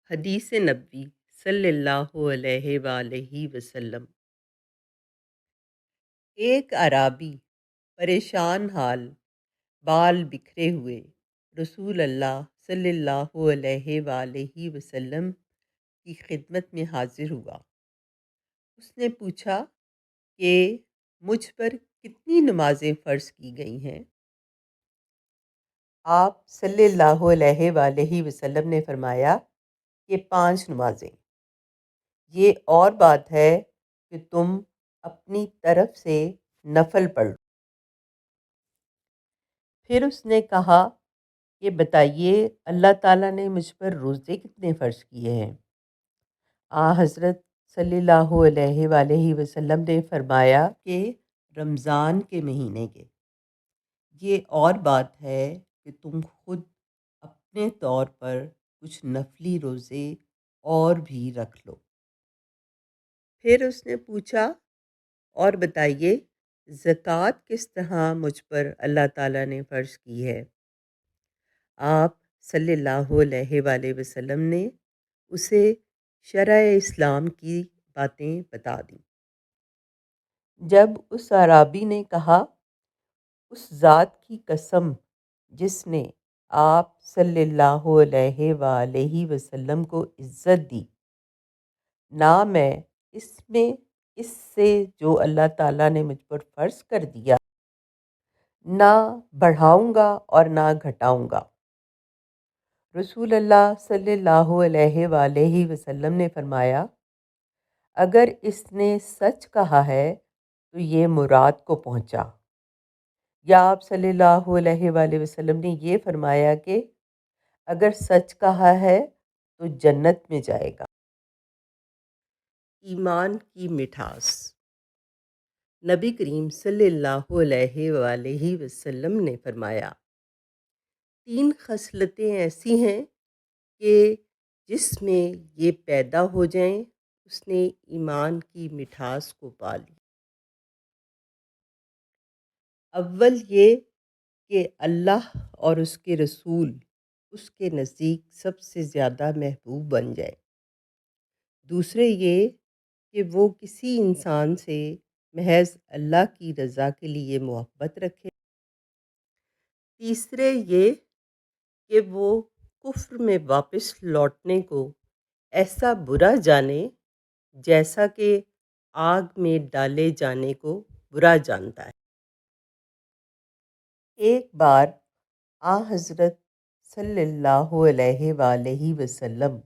حدیث نبوی صلی اللہ علیہ وآلہ وسلم۔ ایک اعرابی پریشان حال، بال بکھرے ہوئے، رسول اللہ صلی اللہ علیہ وآلہ وسلم کی خدمت میں حاضر ہوا۔ اس نے پوچھا کہ مجھ پر کتنی نمازیں فرض کی گئی ہیں؟ آپ صلی اللہ علیہ وآلہ وسلم نے فرمایا کہ 5 نمازیں۔ یہ اور بات ہے کہ تم اپنی طرف سے نفل پڑھ لو۔ پھر اس نے کہا کہ بتائیے اللہ تعالیٰ نے مجھ پر روزے کتنے فرض کیے ہیں؟ حضرت صلی اللہ علیہ وآلہ وسلم نے فرمایا کہ رمضان کے مہینے کے۔ یہ اور بات ہے کہ تم خود اپنے طور پر کچھ نفلی روزے اور بھی رکھ لو۔ پھر اس نے پوچھا اور بتائیے زکوٰۃ کس طرح مجھ پر اللہ تعالیٰ نے فرض کی ہے؟ آپ صلی اللہ علیہ وآلہ وسلم نے اسے شرع اسلام کی باتیں بتا دیں۔ جب اس اعرابی نے کہا اس ذات کی قسم جس نے آپ صلی اللہ علیہ وآلہ وسلم کو عزت دی، نہ میں اس سے جو اللہ تعالیٰ نے مجھ پر فرض کر دیا نہ بڑھاؤں گا اور نہ گھٹاؤں گا۔ رسول اللہ صلی اللہ علیہ وآلہ وسلم نے فرمایا اگر اس نے سچ کہا ہے تو یہ مراد کو پہنچا، یا آپ صلی اللہ علیہ وآلہ وسلم نے یہ فرمایا کہ اگر سچ کہا ہے تو جنت میں جائے گا۔ ایمان کی مٹھاس۔ نبی کریم صلی اللہ علیہ وآلہ وسلم نے فرمایا 3 خصلتیں ایسی ہیں کہ جس میں یہ پیدا ہو جائیں اس نے ایمان کی مٹھاس کو پا لی۔ اول یہ کہ اللہ اور اس کے رسول اس کے نزدیک سب سے زیادہ محبوب بن جائے۔ دوسرے یہ کہ وہ کسی انسان سے محض اللہ کی رضا کے لیے محبت رکھے۔ تیسرے یہ کہ وہ کفر میں واپس لوٹنے کو ایسا برا جانے جیسا کہ آگ میں ڈالے جانے کو برا جانتا ہے۔ ایک بار حضرت صلی اللہ علیہ وآلہ وسلم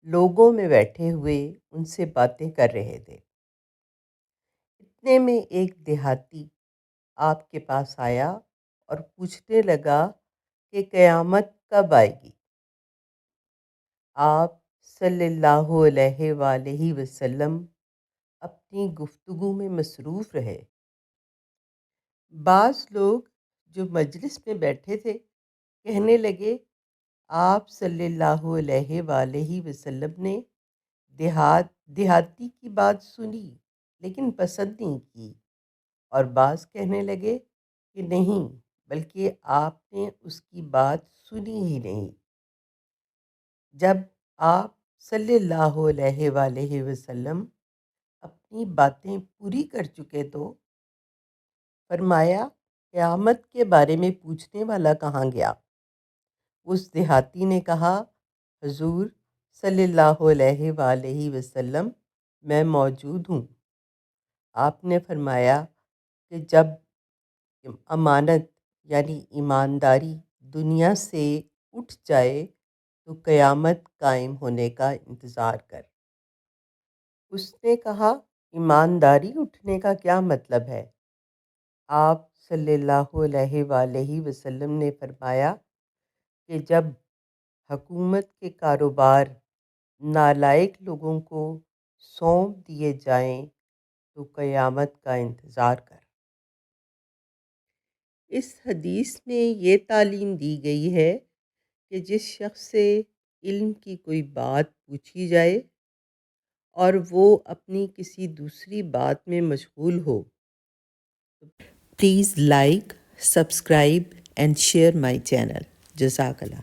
لوگوں میں بیٹھے ہوئے ان سے باتیں کر رہے تھے۔ اتنے میں ایک دیہاتی آپ کے پاس آیا اور پوچھنے لگا کہ قیامت کب آئے گی؟ آپ صلی اللہ علیہ وآلہ وسلم اپنی گفتگو میں مصروف رہے۔ بعض لوگ جو مجلس میں بیٹھے تھے کہنے لگے آپ صلی اللہ علیہ وآلہ وسلم نے دیہاتی کی بات سنی لیکن پسند نہیں کی، اور بعض کہنے لگے کہ نہیں بلکہ آپ نے اس کی بات سنی ہی نہیں۔ جب آپ صلی اللہ علیہ وآلہ وسلم اپنی باتیں پوری کر چکے تو فرمایا قیامت کے بارے میں پوچھنے والا کہاں گیا؟ اس دیہاتی نے کہا حضور صلی اللہ علیہ وآلہ وسلم میں موجود ہوں۔ آپ نے فرمایا کہ جب امانت یعنی ایمانداری دنیا سے اٹھ جائے تو قیامت قائم ہونے کا انتظار کر۔ اس نے کہا ایمانداری اٹھنے کا کیا مطلب ہے؟ آپ صلی اللہ علیہ وآلہ وسلم نے فرمایا کہ جب حکومت کے کاروبار نالائق لوگوں کو سونپ دیے جائیں تو قیامت کا انتظار کر۔ اس حدیث میں یہ تعلیم دی گئی ہے کہ جس شخص سے علم کی کوئی بات پوچھی جائے اور وہ اپنی کسی دوسری بات میں مشغول ہو، please like, subscribe and share my channel. جزاک اللہ۔